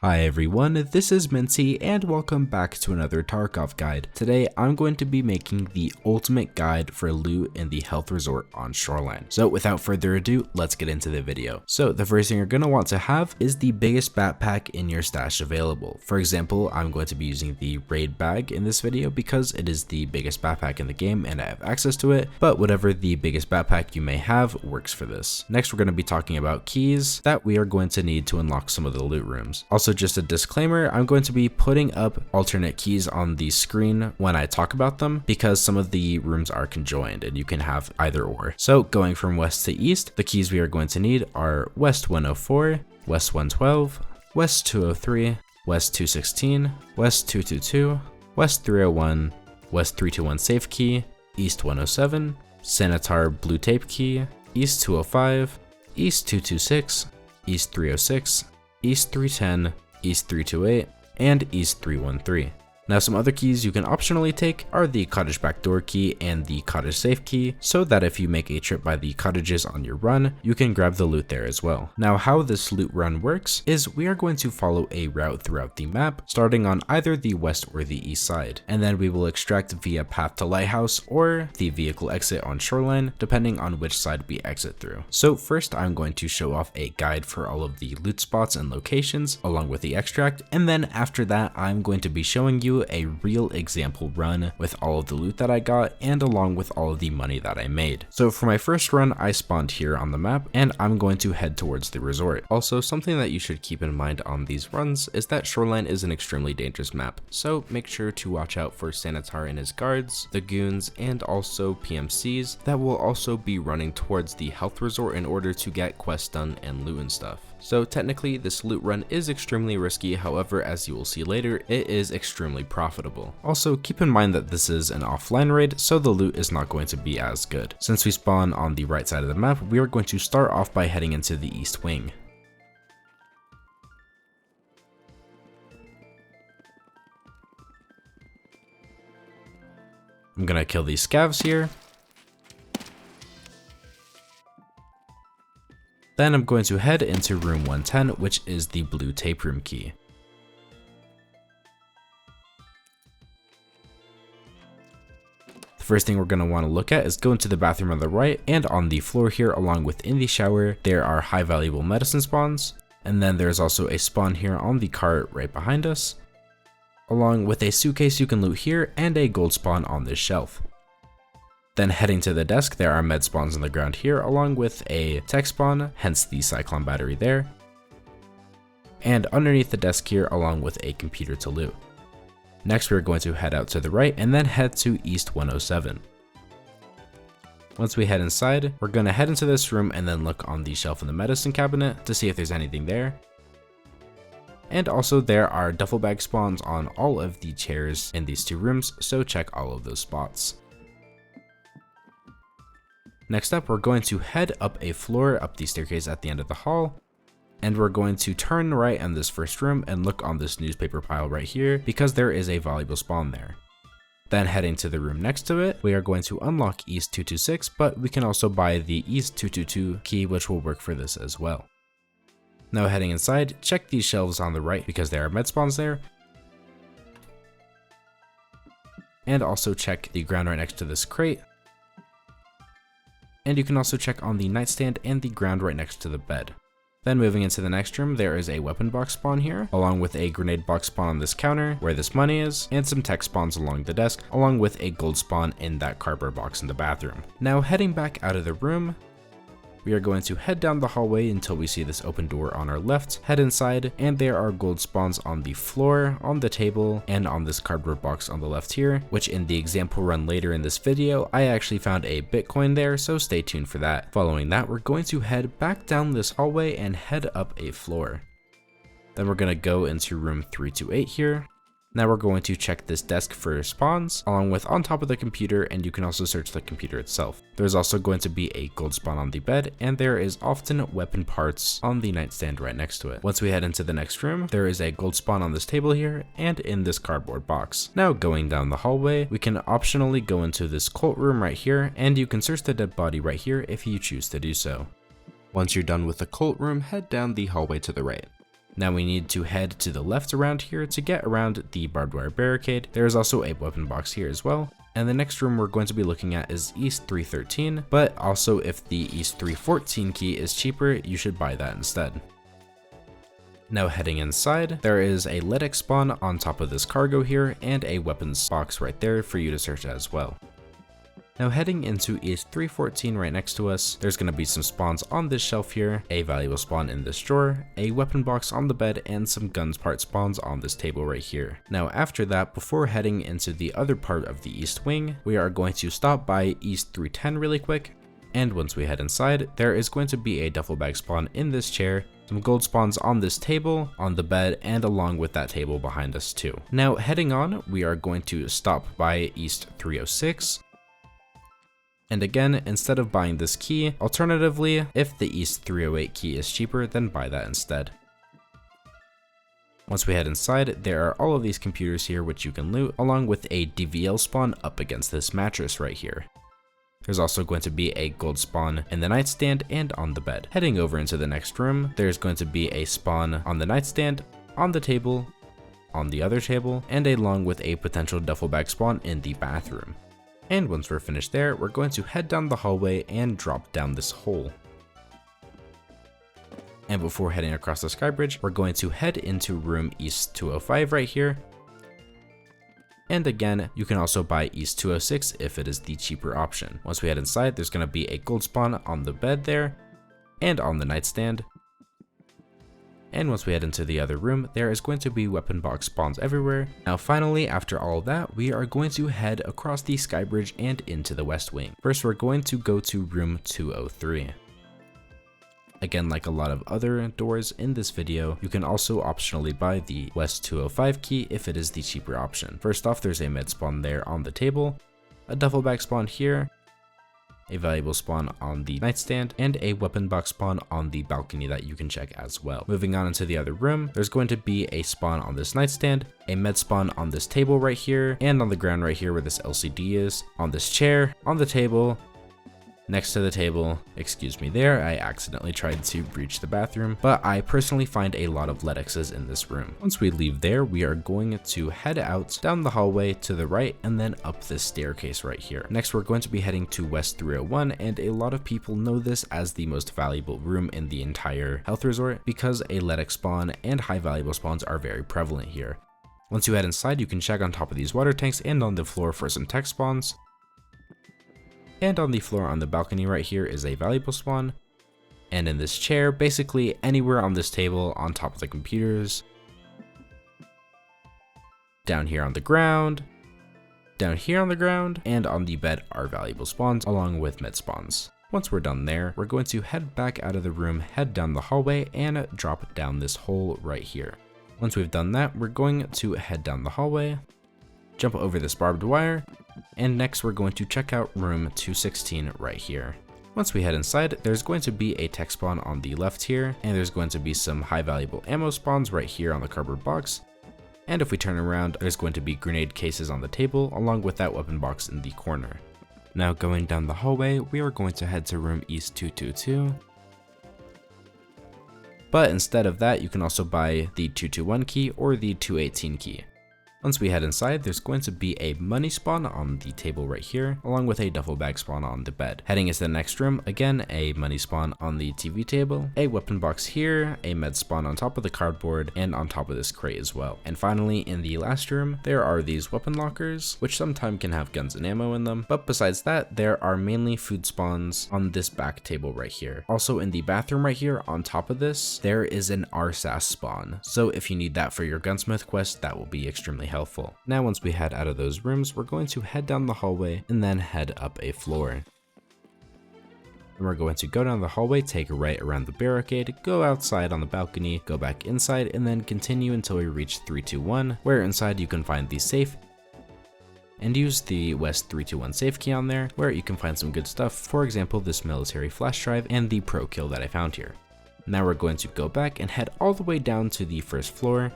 Hi everyone, this is Mincy and welcome back to another Tarkov guide. Today I'm going to be making the ultimate guide for loot in the health resort on Shoreline. So without further ado, let's get into the video. So the first thing you're going to want to have is the biggest backpack in your stash available. For example, I'm going to be using the raid bag in this video because it is the biggest backpack in the game and I have access to it, but whatever the biggest backpack you may have works for this. Next, we're going to be talking about keys that we are going to need to unlock some of the loot rooms. Also, just a disclaimer, I'm going to be putting up alternate keys on the screen when I talk about them because some of the rooms are conjoined and you can have either or. So going from west to east, the keys we are going to need are West 104, West 112, West 203, West 216, West 222, West 301, West 321 safe key, East 107, Sanitar blue tape key, East 205, East 226, East 306, East 310, East 328, and East 313. Now some other keys you can optionally take are the cottage backdoor key and the cottage safe key, so that if you make a trip by the cottages on your run, you can grab the loot there as well. Now how this loot run works is we are going to follow a route throughout the map, starting on either the west or the east side, and then we will extract via path to lighthouse or the vehicle exit on Shoreline, depending on which side we exit through. So first I'm going to show off a guide for all of the loot spots and locations along with the extract, and then after that I'm going to be showing you a real example run with all of the loot that I got and along with all of the money that I made. So for my first run, I spawned here on the map and I'm going to head towards the resort. Also, something that you should keep in mind on these runs is that Shoreline is an extremely dangerous map, so make sure to watch out for Sanitar and his guards, the goons, and also PMCs that will also be running towards the health resort in order to get quests done and loot and stuff. So technically this loot run is extremely risky, however as you will see later, it is extremely profitable. Also keep in mind that this is an offline raid, so the loot is not going to be as good. Since we spawn on the right side of the map, we are going to start off by heading into the east wing. I'm gonna kill these scavs here. Then I'm going to head into room 110, which is the blue tape room key. The first thing we're going to want to look at is go into the bathroom on the right, and on the floor here along with in the shower, there are high valuable medicine spawns, and then there's also a spawn here on the cart right behind us, along with a suitcase you can loot here and a gold spawn on this shelf. Then heading to the desk, there are med spawns on the ground here along with a tech spawn, hence the cyclone battery there, and underneath the desk here along with a computer to loot. Next we're going to head out to the right and then head to East 107. Once we head inside, we're going to head into this room and then look on the shelf in the medicine cabinet to see if there's anything there. And also there are duffel bag spawns on all of the chairs in these two rooms, so check all of those spots. Next up, we're going to head up a floor up the staircase at the end of the hall, and we're going to turn right in this first room and look on this newspaper pile right here because there is a valuable spawn there. Then heading to the room next to it, we are going to unlock East 226, but we can also buy the East 222 key, which will work for this as well. Now heading inside, check these shelves on the right because there are med spawns there, and also check the ground right next to this crate. And you can also check on the nightstand and the ground right next to the bed. Then moving into the next room, there is a weapon box spawn here, along with a grenade box spawn on this counter where this money is, and some tech spawns along the desk, along with a gold spawn in that cardboard box in the bathroom. Now heading back out of the room, we are going to head down the hallway until we see this open door on our left, head inside, and there are gold spawns on the floor, on the table, and on this cardboard box on the left here, which in the example run later in this video, I actually found a Bitcoin there, so stay tuned for that. Following that, we're going to head back down this hallway and head up a floor. Then we're going to go into room 328 here. Now we're going to check this desk for spawns, along with on top of the computer, and you can also search the computer itself. There's also going to be a gold spawn on the bed, and there is often weapon parts on the nightstand right next to it. Once we head into the next room, there is a gold spawn on this table here, and in this cardboard box. Now going down the hallway, we can optionally go into this cult room right here, and you can search the dead body right here if you choose to do so. Once you're done with the cult room, head down the hallway to the right. Now we need to head to the left around here to get around the barbed wire barricade. There is also a weapon box here as well. And the next room we're going to be looking at is East 313, but also if the East 314 key is cheaper, you should buy that instead. Now heading inside, there is a Lytic spawn on top of this cargo here and a weapons box right there for you to search as well. Now heading into East 314 right next to us, there's going to be some spawns on this shelf here, a valuable spawn in this drawer, a weapon box on the bed, and some guns part spawns on this table right here. Now after that, before heading into the other part of the East Wing, we are going to stop by East 310 really quick, and once we head inside, there is going to be a duffel bag spawn in this chair, some gold spawns on this table, on the bed, and along with that table behind us too. Now heading on, we are going to stop by East 306, and again, instead of buying this key, alternatively, if the East 308 key is cheaper, then buy that instead. Once we head inside, there are all of these computers here which you can loot, along with a DVL spawn up against this mattress right here. There's also going to be a gold spawn in the nightstand and on the bed. Heading over into the next room, there's going to be a spawn on the nightstand, on the table, on the other table, and along with a potential duffel bag spawn in the bathroom. And once we're finished there, we're going to head down the hallway and drop down this hole. And before heading across the sky bridge, we're going to head into room East 205 right here. And again, you can also buy East 206 if it is the cheaper option. Once we head inside, there's going to be a gold spawn on the bed there and on the nightstand. And once we head into the other room, there is going to be weapon box spawns everywhere. Now finally, after all that, we are going to head across the sky bridge and into the west wing. First, we're going to go to room 203. Again, like a lot of other doors in this video, you can also optionally buy the West 205 key if it is the cheaper option. First off, there's a med spawn there on the table, a duffel bag spawn here, a valuable spawn on the nightstand, and a weapon box spawn on the balcony that you can check as well. Moving on into the other room, there's going to be a spawn on this nightstand, a med spawn on this table right here, and on the ground right here where this LCD is, on this chair, on the table, next to the table. Excuse me there, I accidentally tried to breach the bathroom, but I personally find a lot of Lytixes in this room. Once we leave there, we are going to head out down the hallway to the right and then up this staircase right here. Next, we're going to be heading to West 301, and a lot of people know this as the most valuable room in the entire health resort because a Lytix spawn and high valuable spawns are very prevalent here. Once you head inside, you can check on top of these water tanks and on the floor for some tech spawns. And on the floor on the balcony right here is a valuable spawn. And in this chair, basically anywhere on this table on top of the computers. Down here on the ground. Down here on the ground. And on the bed are valuable spawns along with med spawns. Once we're done there, we're going to head back out of the room, head down the hallway, and drop down this hole right here. Once we've done that, we're going to head down the hallway, jump over this barbed wire, and next we're going to check out room 216 right here. Once we head inside, there's going to be a tech spawn on the left here, and there's going to be some high valuable ammo spawns right here on the cardboard box. And if we turn around, there's going to be grenade cases on the table along with that weapon box in the corner. Now going down the hallway, we are going to head to room East 222. But instead of that, you can also buy the 221 key or the 218 key. Once we head inside, there's going to be a money spawn on the table right here, along with a duffel bag spawn on the bed. Heading into the next room, again, a money spawn on the TV table, a weapon box here, a med spawn on top of the cardboard, and on top of this crate as well. And finally, in the last room, there are these weapon lockers, which sometimes can have guns and ammo in them. But besides that, there are mainly food spawns on this back table right here. Also in the bathroom right here, on top of this, there is an RSAS spawn. So if you need that for your gunsmith quest, that will be extremely helpful. Now once we head out of those rooms, we're going to head down the hallway and then head up a floor. And we're going to go down the hallway, take a right around the barricade, go outside on the balcony, go back inside, and then continue until we reach 321, where inside you can find the safe and use the West 321 safe key on there, where you can find some good stuff, for example this military flash drive and the pro kill that I found here. Now we're going to go back and head all the way down to the first floor,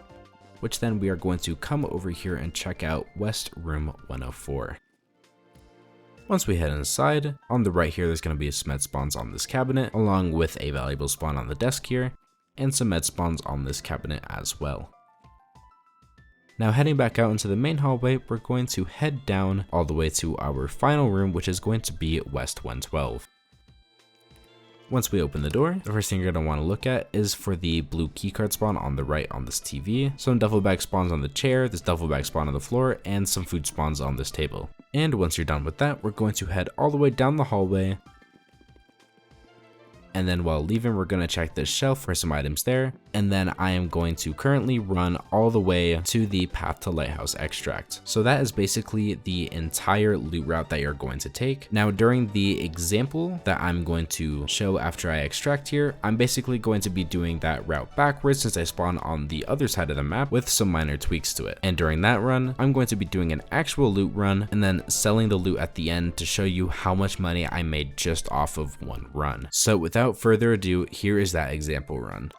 which then we are going to come over here and check out West Room 104. Once we head inside, on the right here there's going to be some med spawns on this cabinet, along with a valuable spawn on the desk here. and some med spawns on this cabinet as well. Now heading back out into the main hallway, we're going to head down all the way to our final room, which is going to be West 112. Once we open the door, the first thing you're going to want to look at is for the blue keycard spawn on the right on this TV, some duffel bag spawns on the chair, this duffel bag spawn on the floor, and some food spawns on this table. And once you're done with that, we're going to head all the way down the hallway. And then while leaving, we're going to check this shelf for some items there. And then I am going to currently run all the way to the Path to Lighthouse extract. So that is basically the entire loot route that you're going to take. Now during the example that I'm going to show after I extract here, I'm basically going to be doing that route backwards since I spawn on the other side of the map with some minor tweaks to it. And during that run, I'm going to be doing an actual loot run and then selling the loot at the end to show you how much money I made just off of one run. So without further ado, here is that example run.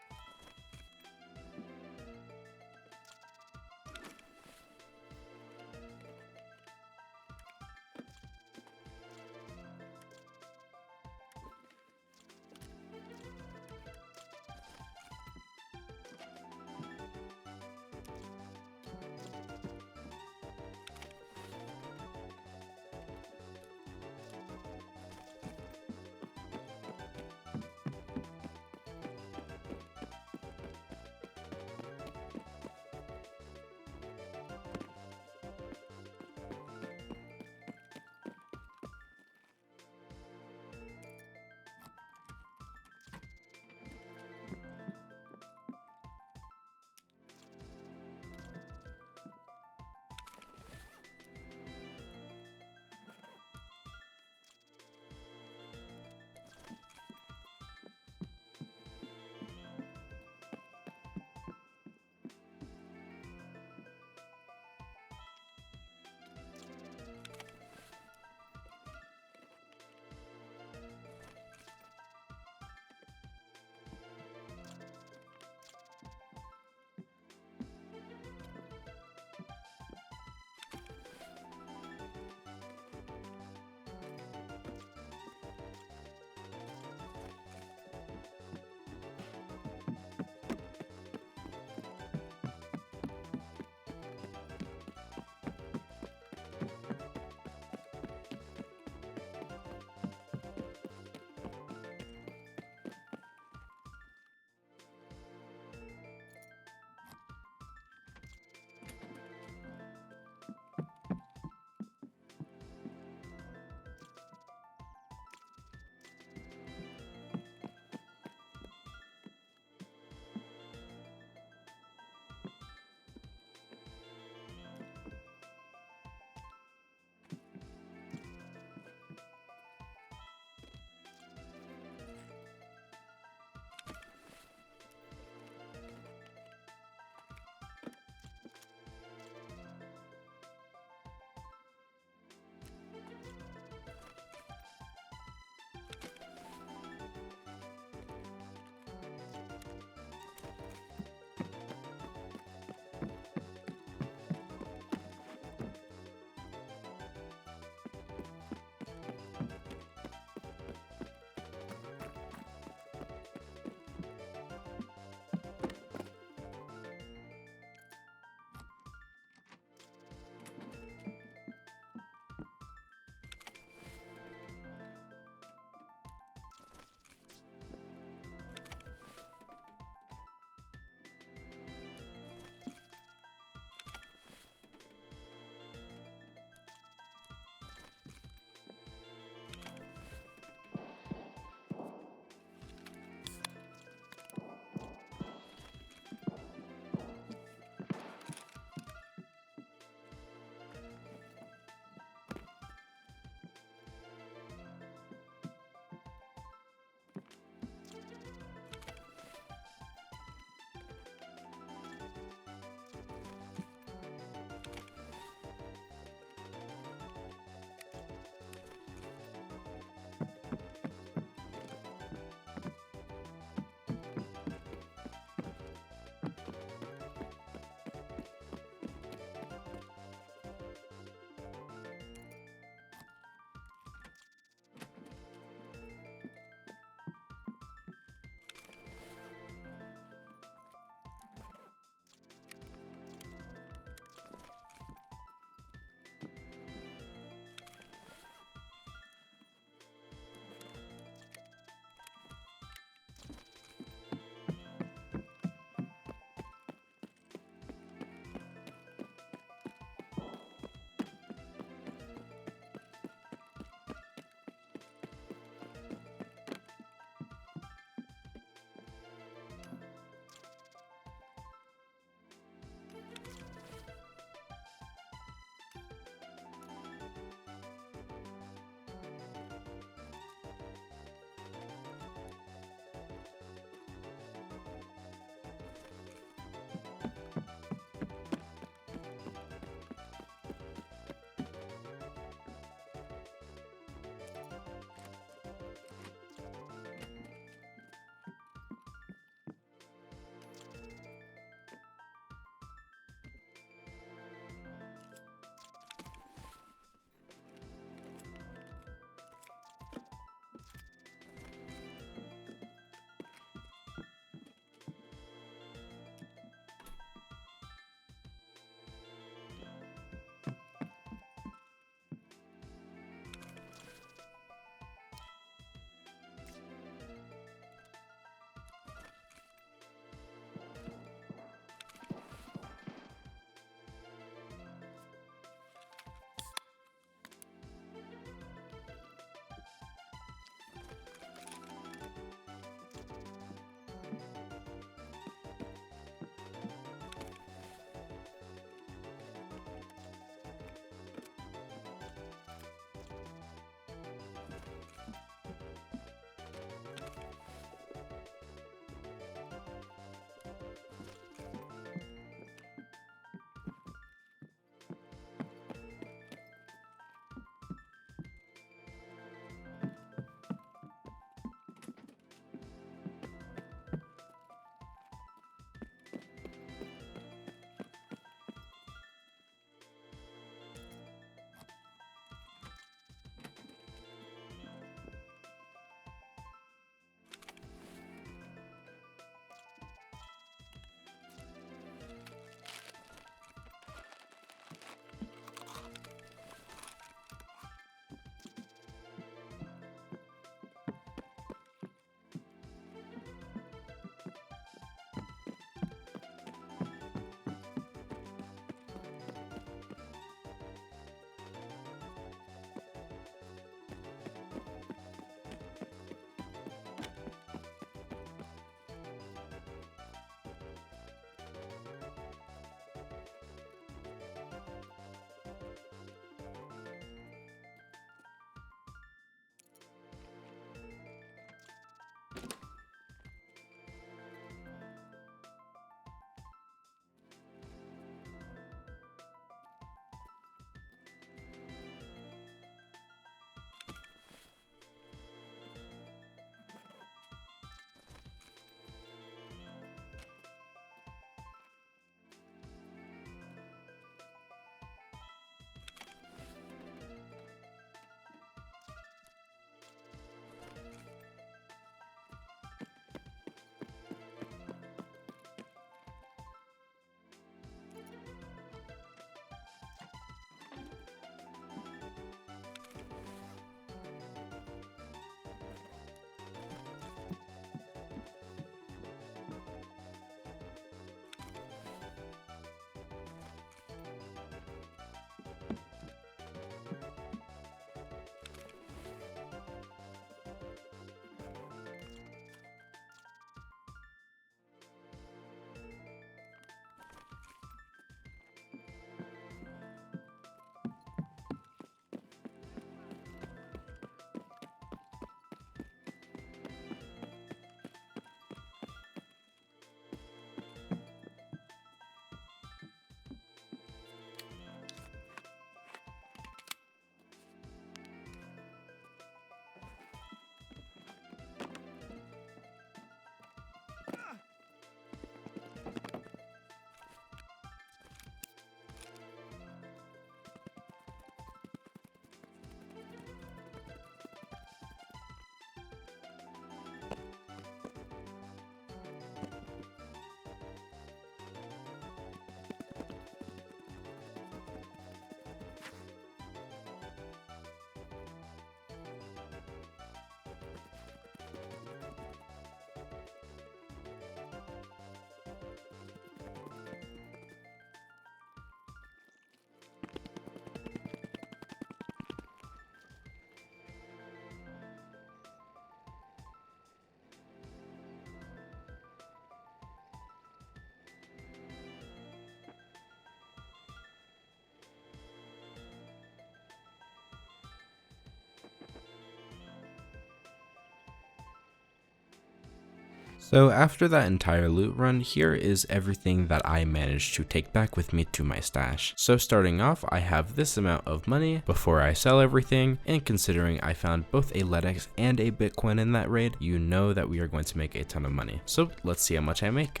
So after that entire loot run, here is everything that I managed to take back with me to my stash. So starting off, I have this amount of money before I sell everything, and considering I found both a LEDX and a Bitcoin in that raid, you know that we are going to make a ton of money. So let's see how much I make.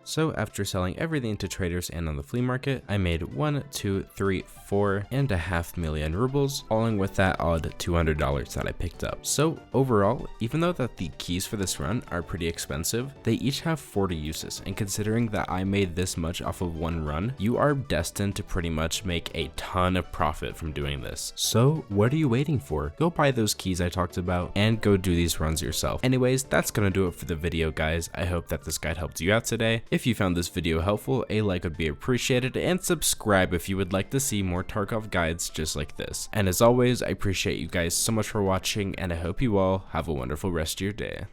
So after selling everything to traders and on the flea market, I made 4.5 million rubles, along with that odd $200 that I picked up. So overall, even though that the keys for this run are pretty expensive, they each have 40 uses, and considering that I made this much off of one run, you are destined to pretty much make a ton of profit from doing this. So what are you waiting for? Go buy those keys I talked about and go do these runs yourself. Anyways, that's gonna do it for the video, guys. I hope that this guide helped you out today. If you found this video helpful, a like would be appreciated, and subscribe if you would like to see more Tarkov guides just like this. And as always, I appreciate you guys so much for watching, and I hope you all have a wonderful rest of your day.